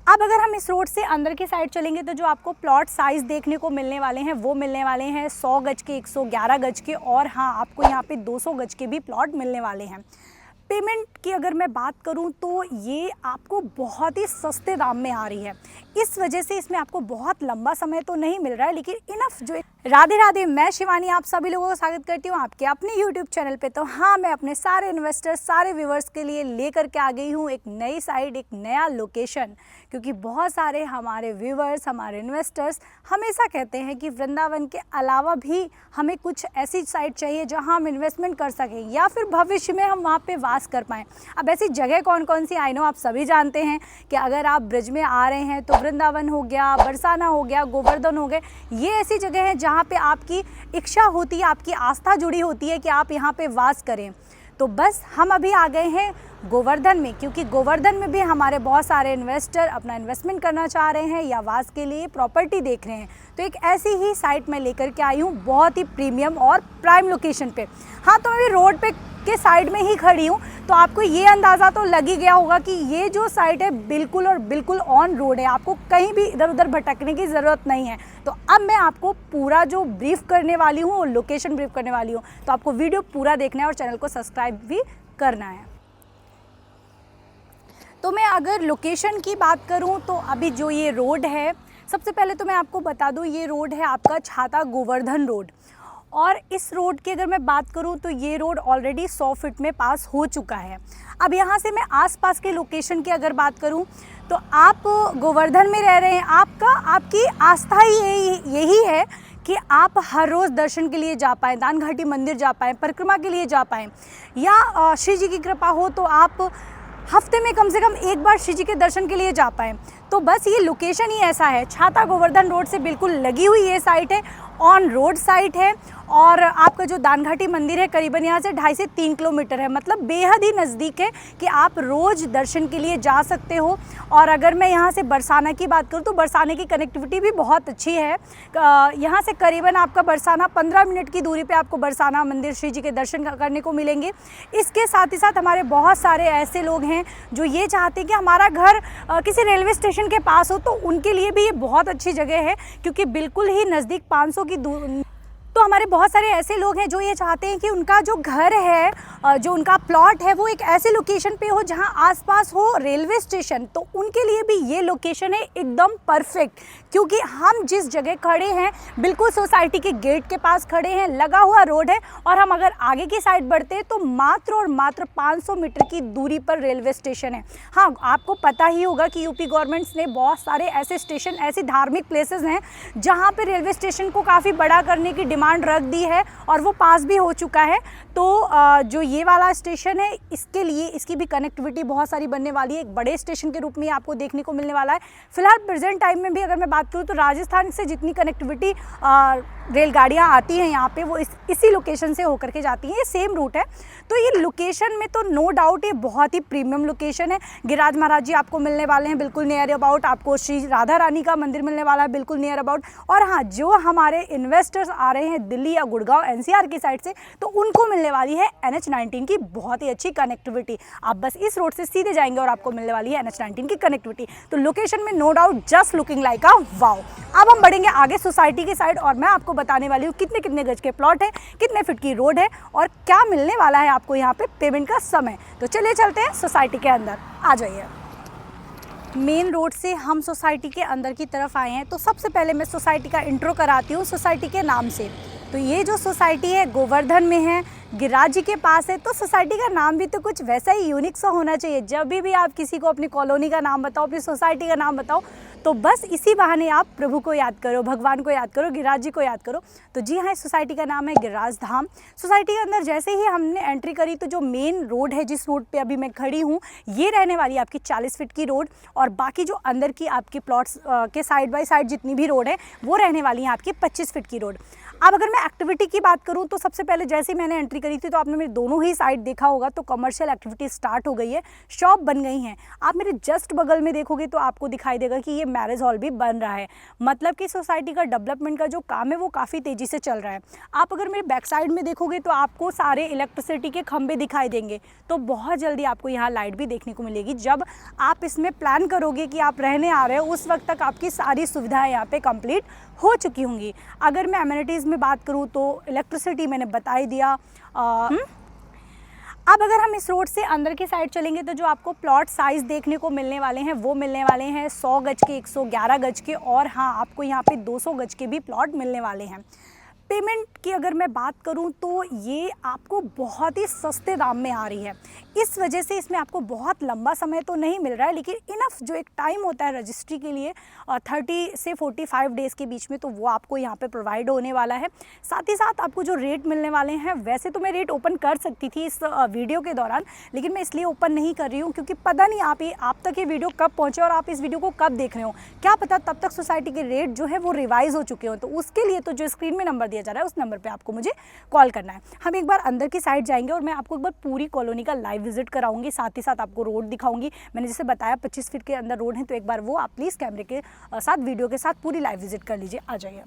अब अगर हम इस रोड से अंदर की साइड चलेंगे तो जो आपको प्लॉट साइज़ देखने को मिलने वाले हैं वो मिलने वाले हैं 100 गज के, 111 गज के, और हाँ आपको यहाँ पे 200 गज के भी प्लॉट मिलने वाले हैं। पेमेंट की अगर मैं बात करूं तो ये आपको बहुत ही सस्ते दाम में आ रही है, इस वजह से इसमें आपको बहुत लंबा समय तो नहीं मिल रहा है, लेकिन इनफ जो। राधे राधे, मैं शिवानी आप सभी लोगों को स्वागत करती हूँ आपके अपने YouTube चैनल पे। तो हाँ, मैं अपने सारे इन्वेस्टर्स, सारे व्यूवर्स के लिए लेकर के आ गई हूँ एक नई साइड, एक नया लोकेशन, क्योंकि बहुत सारे हमारे व्यूवर्स, हमारे इन्वेस्टर्स हमेशा कहते हैं कि वृंदावन के अलावा भी हमें कुछ ऐसी साइड चाहिए जहाँ हम इन्वेस्टमेंट कर सकें या फिर भविष्य में हम वहाँ पे वास कर पाएँ। अब ऐसी जगह कौन कौन सी, आई नो आप सभी जानते हैं कि अगर आप ब्रज में आ रहे हैं तो वृंदावन हो गया, बरसाना हो गया, गोवर्धन हो गए, ये ऐसी जगह है जहाँ पे आपकी इच्छा होती है, आपकी आस्था जुड़ी होती है कि आप यहाँ पे वास करें। तो बस हम अभी आ गए हैं गोवर्धन में, क्योंकि गोवर्धन में भी हमारे बहुत सारे इन्वेस्टर अपना इन्वेस्टमेंट करना चाह रहे हैं या वास के लिए प्रॉपर्टी देख रहे हैं। तो एक ऐसी ही साइट मैं लेकर के आई हूँ, बहुत ही प्रीमियम और प्राइम लोकेशन पे। हाँ, तो मैं रोड पे के साइड में ही खड़ी हूँ, तो आपको ये अंदाज़ा तो लग ही गया होगा कि ये जो साइट है बिल्कुल और बिल्कुल ऑन रोड है, आपको कहीं भी इधर उधर भटकने की ज़रूरत नहीं है। तो अब मैं आपको पूरा जो ब्रीफ करने वाली हूँ, लोकेशन ब्रीफ करने वाली हूँ, तो आपको वीडियो पूरा देखना है और चैनल को सब्सक्राइब भी करना है। तो मैं अगर लोकेशन की बात करूं तो अभी जो ये रोड है, सबसे पहले तो मैं आपको बता दूं, ये रोड है आपका छाता गोवर्धन रोड। और इस रोड की अगर मैं बात करूं तो ये रोड ऑलरेडी 100 फीट में पास हो चुका है। अब यहाँ से मैं आसपास के लोकेशन की अगर बात करूं तो आप गोवर्धन में रह रहे हैं, आपकी आस्था ही यही है कि आप हर रोज़ दर्शन के लिए जा पाएँ, दान घाटी मंदिर जा पाएँ, परिक्रमा के लिए जा पाएँ, या श्री जी की कृपा हो तो आप हफ्ते में कम से कम एक बार श्री जी के दर्शन के लिए जा पाएँ। तो बस ये लोकेशन ही ऐसा है, छाता गोवर्धन रोड से बिल्कुल लगी हुई ये साइट है, ऑन रोड साइट है। और आपका जो दान घाटी मंदिर है करीबन यहाँ से 2.5 से 3 किलोमीटर है, मतलब बेहद ही नज़दीक है कि आप रोज़ दर्शन के लिए जा सकते हो। और अगर मैं यहाँ से बरसाना की बात करूँ तो बरसाने की कनेक्टिविटी भी बहुत अच्छी है। यहाँ से करीबन आपका बरसाना 15 मिनट की दूरी पे आपको बरसाना मंदिर श्री जी के दर्शन करने को मिलेंगे। इसके साथ ही साथ हमारे बहुत सारे ऐसे लोग हैं जो ये चाहते हैं कि हमारा घर किसी रेलवे स्टेशन के पास हो, तो उनके लिए भी ये बहुत अच्छी जगह है, क्योंकि बिल्कुल ही नज़दीक 500 की दूर। तो हमारे बहुत सारे ऐसे लोग हैं जो ये चाहते हैं कि उनका जो घर है, जो उनका प्लॉट है, वो एक ऐसे लोकेशन पे हो जहां आसपास हो रेलवे स्टेशन। तो उनके लिए भी ये लोकेशन है एकदम परफेक्ट, क्योंकि हम जिस जगह खड़े हैं बिल्कुल सोसाइटी के गेट के पास खड़े हैं, लगा हुआ रोड है, और हम अगर आगे की साइड बढ़ते हैं तो मात्र और मात्र 500 मीटर की दूरी पर रेलवे स्टेशन है। हाँ, आपको पता ही होगा कि यूपी गवर्नमेंट्स ने बहुत सारे ऐसे स्टेशन, ऐसी धार्मिक प्लेसेस हैं जहाँ पर रेलवे स्टेशन को काफ़ी बड़ा करने की डिमांड रख दी है, और वो पास भी हो चुका है। तो जो ये वाला स्टेशन है, इसके लिए इसकी भी कनेक्टिविटी बहुत सारी बनने वाली है, एक बड़े स्टेशन के रूप में आपको देखने को मिलने वाला है। फिलहाल प्रेजेंट टाइम में भी अगर मैं बात करूँ तो राजस्थान से जितनी कनेक्टिविटी रेलगाड़ियाँ आती हैं यहाँ पे, वो इसी लोकेशन से होकर के जाती हैं, ये सेम रूट है। तो ये लोकेशन में तो नो डाउट ये बहुत ही प्रीमियम लोकेशन है। गिरिराज महाराज जी आपको मिलने वाले हैं बिल्कुल नियर अबाउट, आपको श्री राधा रानी का मंदिर मिलने वाला है बिल्कुल नियर अबाउट। और हाँ, जो हमारे इन्वेस्टर्स आ रहे हैं दिल्ली या गुड़गांव NCR की साइड से, तो उनको मिलने वाली है NH-19 की बहुत ही अच्छी कनेक्टिविटी। आप बस इस रोड से सीधे जाएंगे और आपको मिलने वाली है NH-19 की कनेक्टिविटी। तो लोकेशन में no doubt just looking like a wow. अब हम बढ़ेंगे आगे सोसाइटी की साइड, और मैं आपको बताने वाली हूँ कितने कितने गज के प्लॉट है, कितने फीट की रोड है, और क्या मिलने वाला है आपको यहाँ पे पेमेंट का समय। तो चलिए चलते हैं सोसाइटी के अंदर, आ जाइए। मेन रोड से हम सोसाइटी के अंदर की तरफ आए हैं, तो सबसे पहले मैं सोसाइटी का इंट्रो कराती हूँ सोसाइटी के नाम से। तो ये जो सोसाइटी है गोवर्धन में है, गिरिराज जी के पास है, तो सोसाइटी का नाम भी तो कुछ वैसा ही यूनिक सा होना चाहिए। जब भी आप किसी को अपनी कॉलोनी का नाम बताओ, अपनी सोसाइटी का नाम बताओ, तो बस इसी बहाने आप प्रभु को याद करो, भगवान को याद करो, गिरिराज जी को याद करो। तो जी हाँ, सोसाइटी का नाम है गिरिराज धाम। सोसाइटी के अंदर जैसे ही हमने एंट्री करी तो जो मेन रोड है, जिस रोड पे अभी मैं खड़ी हूँ, ये रहने वाली है आपकी 40 फीट की रोड, और बाकी जो अंदर की आपकी प्लॉट्स के साइड बाय साइड जितनी भी रोड है वो रहने वाली है आपकी 25 फीट की रोड। अब अगर मैं एक्टिविटी की बात करूं तो सबसे पहले जैसे ही मैंने एंट्री करी थी तो आपने मेरे दोनों ही साइड देखा होगा, तो कमर्शियल एक्टिविटी स्टार्ट हो गई है, शॉप बन गई हैं। आप मेरे जस्ट बगल में देखोगे तो आपको दिखाई देगा कि ये मैरिज हॉल भी बन रहा है, मतलब कि सोसाइटी का डेवलपमेंट का जो काम है वो काफ़ी तेज़ी से चल रहा है। आप अगर मेरे बैक साइड में देखोगे तो आपको सारे इलेक्ट्रिसिटी के खंभे दिखाई देंगे, तो बहुत जल्दी आपको यहाँ लाइट भी देखने को मिलेगी। जब आप इसमें प्लान करोगे कि आप रहने आ रहे हो उस वक्त तक आपकी सारी सुविधाएं यहाँ पे कंप्लीट हो चुकी होंगी। अगर मैं एमिनिटीज़ में बात करूँ तो इलेक्ट्रिसिटी मैंने बता ही दिया। अब अगर हम इस रोड से अंदर की साइड चलेंगे तो जो आपको प्लॉट साइज़ देखने को मिलने वाले हैं वो मिलने वाले हैं 100 गज के, 111 गज के, और हाँ आपको यहाँ पे 200 गज के भी प्लॉट मिलने वाले हैं। पेमेंट की अगर मैं बात करूं तो ये आपको बहुत ही सस्ते दाम में आ रही है, इस वजह से इसमें आपको बहुत लंबा समय तो नहीं मिल रहा है, लेकिन इनफ जो एक टाइम होता है रजिस्ट्री के लिए 30 से 45 डेज़ के बीच में, तो वो आपको यहाँ पे प्रोवाइड होने वाला है। साथ ही साथ आपको जो रेट मिलने वाले हैं, वैसे तो मैं रेट ओपन कर सकती थी इस वीडियो के दौरान, लेकिन मैं इसलिए ओपन नहीं कर रही हूँ क्योंकि पता नहीं आप तक ये वीडियो कब पहुँचे और आप इस वीडियो को कब देख रहे हो, क्या पता तब तक सोसाइटी के रेट जो है वो रिवाइज हो चुके हो। तो उसके लिए तो जो स्क्रीन में नंबर दिया जा रहा है उस नंबर पे आपको मुझे कॉल करना है। हम एक बार अंदर की साइड जाएंगे और मैं आपको एक बार पूरी कॉलोनी का लाइव विजिट कराऊंगी, साथ ही साथ आपको रोड दिखाऊंगी। मैंने जैसे बताया 25 फीट के अंदर रोड है, तो एक बार वो आप प्लीज़ कैमरे के साथ वीडियो के साथ पूरी लाइव विजिट कर लीजिए। आ जाइए।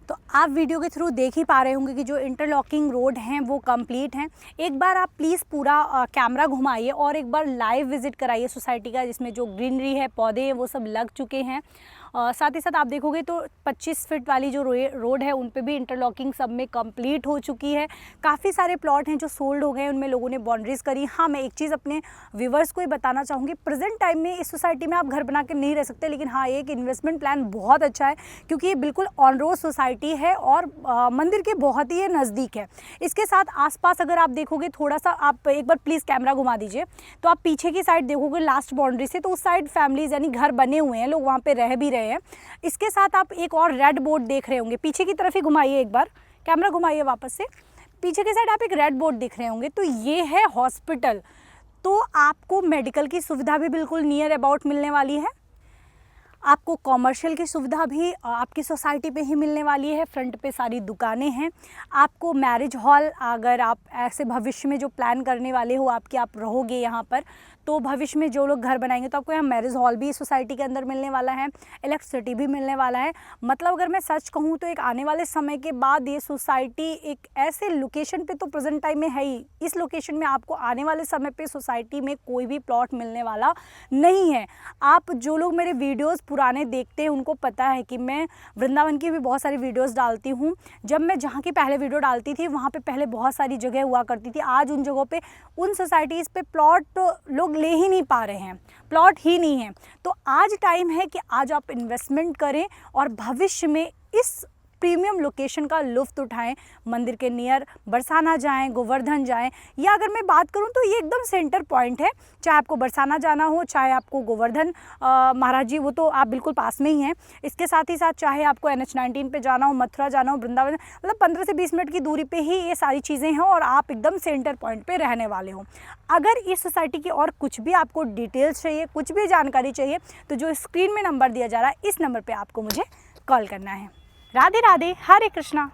तो आप वीडियो के थ्रू देख ही पा रहे होंगे कि जो इंटरलॉकिंग रोड हैं वो कंप्लीट हैं। एक बार आप प्लीज़ पूरा कैमरा घुमाइए और एक बार लाइव विजिट कराइए सोसाइटी का, जिसमें जो ग्रीनरी है, पौधे हैं, वो सब लग चुके हैं। साथ ही साथ आप देखोगे तो 25 फीट वाली जो रोड है उन पे भी इंटरलॉकिंग सब में कंप्लीट हो चुकी है। काफ़ी सारे प्लॉट हैं जो सोल्ड हो गए हैं, उनमें लोगों ने बाउंड्रीज़ करी। हाँ, मैं एक चीज़ अपने व्यूवर्स को ही बताना चाहूँगी, प्रेजेंट टाइम में इस सोसाइटी में आप घर बना के नहीं रह सकते, लेकिन हाँ एक इन्वेस्टमेंट प्लान बहुत अच्छा है क्योंकि ये बिल्कुल ऑन रोड सोसाइटी है और मंदिर के बहुत ही नज़दीक है। इसके साथ आसपास अगर आप देखोगे, थोड़ा सा आप एक बार प्लीज़ कैमरा घुमा दीजिए, तो आप पीछे की साइड देखोगे लास्ट बाउंड्री से, तो उस साइड फैमिलीज़ यानी घर बने हुए हैं, लोग वहाँ पे रह भी रहे हैं। इसके साथ आप एक और रेड बोर्ड देख रहे होंगे, पीछे की तरफ ही घुमाइए, एक बार कैमरा घुमाइए वापस से, पीछे की साइड आप एक रेड बोर्ड दिख रहे होंगे, तो ये है हॉस्पिटल। तो आपको मेडिकल की सुविधा भी बिल्कुल नियर अबाउट मिलने वाली है। आपको कॉमर्शियल की सुविधा भी आपकी सोसाइटी पे ही मिलने वाली है। फ्रंट पे सारी दुकानें हैं। आपको मैरिज हॉल, अगर आप ऐसे भविष्य में जो प्लान करने वाले हो आपके, आप रहोगे यहाँ पर, तो भविष्य में जो लोग घर बनाएंगे तो आपको यहाँ मैरिज हॉल भी सोसाइटी के अंदर मिलने वाला है, इलेक्ट्रिसिटी भी मिलने वाला है। मतलब अगर मैं सच कहूँ तो एक आने वाले समय के बाद ये सोसाइटी एक ऐसे लोकेशन पे तो प्रेजेंट टाइम में है ही, इस लोकेशन में आपको आने वाले समय पे सोसाइटी में कोई भी प्लॉट मिलने वाला नहीं है। आप जो लोग मेरे वीडियोज़ पुराने देखते हैं उनको पता है कि मैं वृंदावन की भी बहुत सारी वीडियोस डालती हूँ। जब मैं जहाँ की पहले वीडियो डालती थी वहाँ पे पहले बहुत सारी जगह हुआ करती थी, आज उन जगहों पे, उन सोसाइटीज़ पे प्लॉट लोग ले ही नहीं पा रहे हैं, प्लॉट ही नहीं है। तो आज टाइम है कि आज आप इन्वेस्टमेंट करें और भविष्य में इस प्रीमियम लोकेशन का लुफ्त उठाएं। मंदिर के नियर बरसाना जाएं, गोवर्धन जाएं, या अगर मैं बात करूं तो ये एकदम सेंटर पॉइंट है। चाहे आपको बरसाना जाना हो, चाहे आपको गोवर्धन महाराज जी, वो तो आप बिल्कुल पास में ही हैं। इसके साथ ही साथ चाहे आपको NH-19 पे जाना हो, मथुरा जाना हो, वृंदावन, मतलब 15 से 20 मिनट की दूरी पे ही ये सारी चीज़ें हैं और आप एकदम सेंटर पॉइंट पे रहने वाले हो। अगर इस सोसाइटी की और कुछ भी आपको डिटेल्स चाहिए, कुछ भी जानकारी चाहिए, तो जो स्क्रीन में नंबर दिया जा रहा है इस नंबर पर आपको मुझे कॉल करना है। राधे राधे, हरे कृष्णा।